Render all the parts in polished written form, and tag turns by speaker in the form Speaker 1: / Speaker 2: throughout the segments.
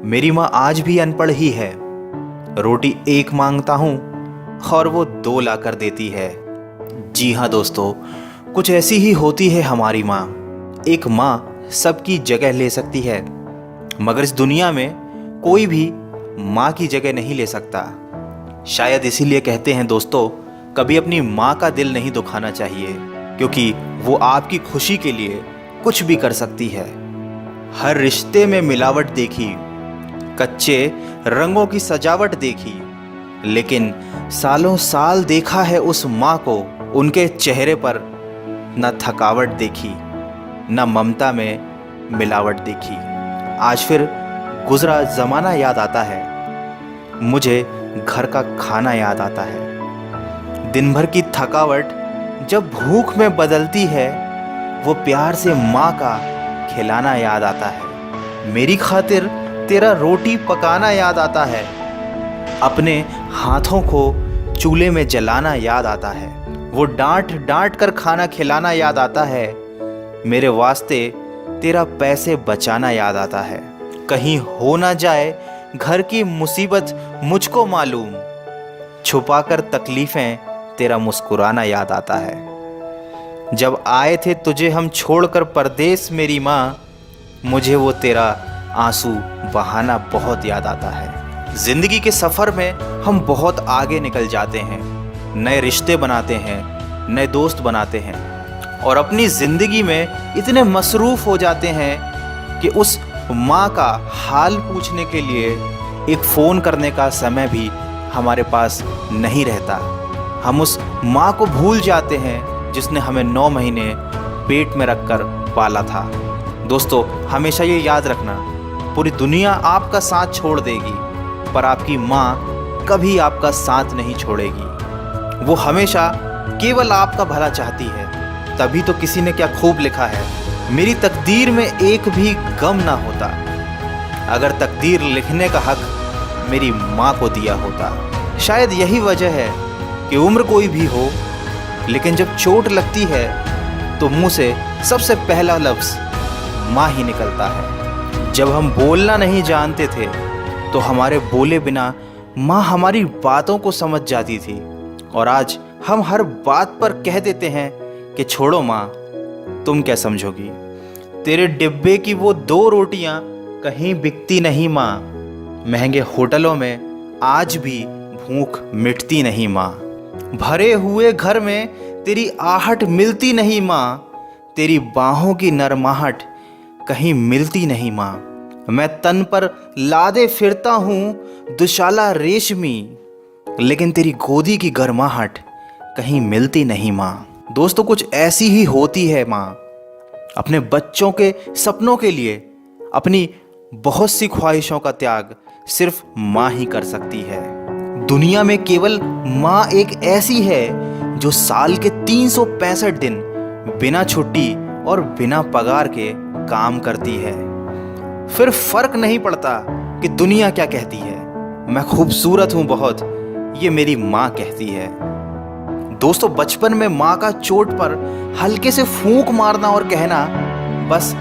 Speaker 1: मेरी माँ आज भी अनपढ़ ही है। रोटी एक मांगता हूँ और वो दो ला कर देती है। जी हाँ दोस्तों, कुछ ऐसी ही होती है हमारी माँ। एक माँ सबकी जगह ले सकती है, मगर इस दुनिया में कोई भी माँ की जगह नहीं ले सकता। शायद इसीलिए कहते हैं दोस्तों, कभी अपनी माँ का दिल नहीं दुखाना चाहिए, क्योंकि वो आपकी खुशी के लिए कुछ भी कर सकती है। हर रिश्ते में मिलावट देखी, कच्चे रंगों की सजावट देखी, लेकिन सालों साल देखा है उस माँ को, उनके चेहरे पर न थकावट देखी, न ममता में मिलावट देखी। आज फिर गुजरा ज़माना याद आता है, मुझे घर का खाना याद आता है। दिन भर की थकावट जब भूख में बदलती है, वो प्यार से माँ का खिलाना याद आता है। मेरी खातिर तेरा रोटी पकाना याद आता है, अपने हाथों को चूल्हे में जलाना याद आता है। वो डांट डांट कर खाना खिलाना याद आता है, मेरे वास्ते तेरा पैसे बचाना याद आता है। कहीं हो ना जाए घर की मुसीबत मुझको मालूम, छुपाकर तकलीफ़ें तेरा मुस्कुराना याद आता है। जब आए थे तुझे हम छोड़कर परदेस मेरी माँ, मुझे वो तेरा आंसू बहाना बहुत याद आता है। ज़िंदगी के सफ़र में हम बहुत आगे निकल जाते हैं, नए रिश्ते बनाते हैं, नए दोस्त बनाते हैं, और अपनी ज़िंदगी में इतने मसरूफ़ हो जाते हैं कि उस माँ का हाल पूछने के लिए एक फ़ोन करने का समय भी हमारे पास नहीं रहता। हम उस माँ को भूल जाते हैं जिसने हमें 9 महीने पेट में रखकर पाला था। दोस्तों, हमेशा ये याद रखना, पूरी दुनिया आपका साथ छोड़ देगी, पर आपकी माँ कभी आपका साथ नहीं छोड़ेगी। वो हमेशा केवल आपका भला चाहती है। तभी तो किसी ने क्या खूब लिखा है, मेरी तकदीर में एक भी गम ना होता, अगर तकदीर लिखने का हक मेरी माँ को दिया होता। शायद यही वजह है कि उम्र कोई भी हो, लेकिन जब चोट लगती है तो मुंह से सबसे पहला लफ्ज़ माँ ही निकलता है। जब हम बोलना नहीं जानते थे तो हमारे बोले बिना माँ हमारी बातों को समझ जाती थी, और आज हम हर बात पर कह देते हैं कि छोड़ो माँ, तुम क्या समझोगी। तेरे डिब्बे की वो 2 रोटियां कहीं बिकती नहीं माँ, महंगे होटलों में आज भी भूख मिटती नहीं माँ। भरे हुए घर में तेरी आहट मिलती नहीं माँ, तेरी बाहों की नरमाहट कहीं मिलती नहीं माँ। मैं तन पर लादे फिरता हूँ दुशाला रेशमी, लेकिन तेरी गोदी की गर्माहट कहीं मिलती नहीं माँ। दोस्तों, कुछ ऐसी ही होती है माँ। अपने बच्चों के सपनों के लिए अपनी बहुत सी ख्वाहिशों का त्याग सिर्फ माँ ही कर सकती है। दुनिया में केवल माँ एक ऐसी है जो साल के 365 दिन बिना छुट्टी और बिना पगार के काम करती है। फिर फर्क नहीं पड़ता कि दुनिया क्या कहती है, मैं खूबसूरत हूँ बहुत, ये मेरी माँ कहती है। दोस्तों, बचपन में माँ का चोट पर हल्के से फूंक मारना और कहना बस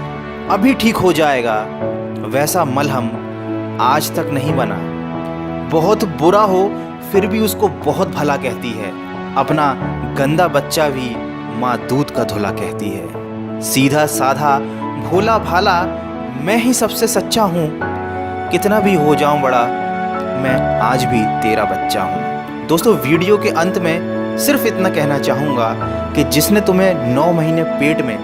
Speaker 1: अभी ठीक हो जाएगा, वैसा मलहम आज तक नहीं बना। बहुत बुरा हो फिर भी उसको बहुत भला कहती है। अपना गंदा बच्चा भी माँ दूध का धुला कहती है। सीधा साधा भोला भाला मैं ही सबसे सच्चा हूँ, कितना भी हो जाऊँ बड़ा, मैं आज भी तेरा बच्चा हूँ। दोस्तों, वीडियो के अंत में सिर्फ इतना कहना चाहूँगा कि जिसने तुम्हें 9 महीने पेट में,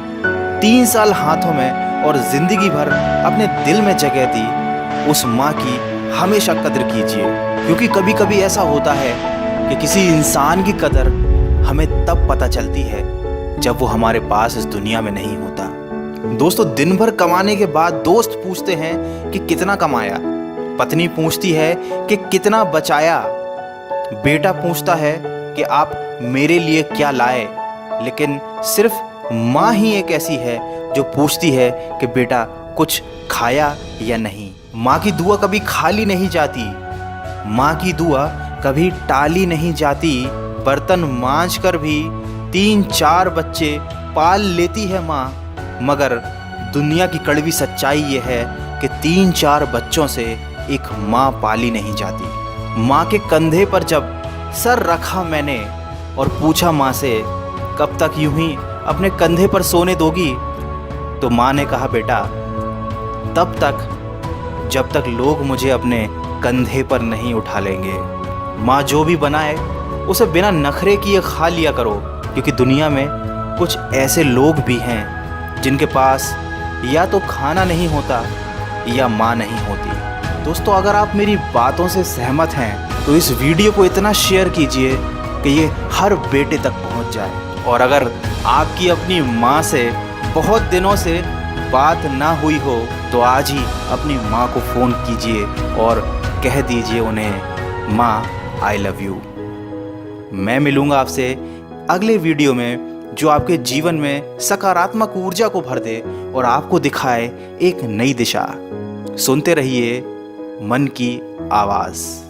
Speaker 1: 3 साल हाथों में और ज़िंदगी भर अपने दिल में जगह दी, उस माँ की हमेशा कदर कीजिए, क्योंकि कभी कभी ऐसा होता है कि किसी इंसान की कदर हमें तब पता चलती है जब वो हमारे पास इस दुनिया में नहीं होता। दोस्तों, दिन भर कमाने के बाद दोस्त पूछते हैं कि कितना कमाया, पत्नी पूछती है कि कितना बचाया, बेटा पूछता है कि आप मेरे लिए क्या लाए, लेकिन सिर्फ माँ ही एक ऐसी है जो पूछती है कि बेटा कुछ खाया या नहीं। माँ की दुआ कभी खाली नहीं जाती, माँ की दुआ कभी टाली नहीं जाती। बर्तन मांज कर भी 3-4 बच्चे पाल लेती है माँ, मगर दुनिया की कड़वी सच्चाई ये है कि 3-4 बच्चों से एक माँ पाली नहीं जाती। माँ के कंधे पर जब सर रखा मैंने और पूछा माँ से कब तक यूं ही अपने कंधे पर सोने दोगी, तो माँ ने कहा बेटा तब तक जब तक लोग मुझे अपने कंधे पर नहीं उठा लेंगे। माँ जो भी बनाए उसे बिना नखरे किए खा लिया करो, क्योंकि दुनिया में कुछ ऐसे लोग भी हैं जिनके पास या तो खाना नहीं होता या माँ नहीं होती। दोस्तों, अगर आप मेरी बातों से सहमत हैं तो इस वीडियो को इतना शेयर कीजिए कि ये हर बेटे तक पहुंच जाए। और अगर आपकी अपनी माँ से बहुत दिनों से बात ना हुई हो तो आज ही अपनी माँ को फ़ोन कीजिए और कह दीजिए उन्हें माँ आई लव यू। मैं मिलूँगा आपसे अगले वीडियो में जो आपके जीवन में सकारात्मक ऊर्जा को भर दे और आपको दिखाए एक नई दिशा। सुनते रहिए मन की आवाज़।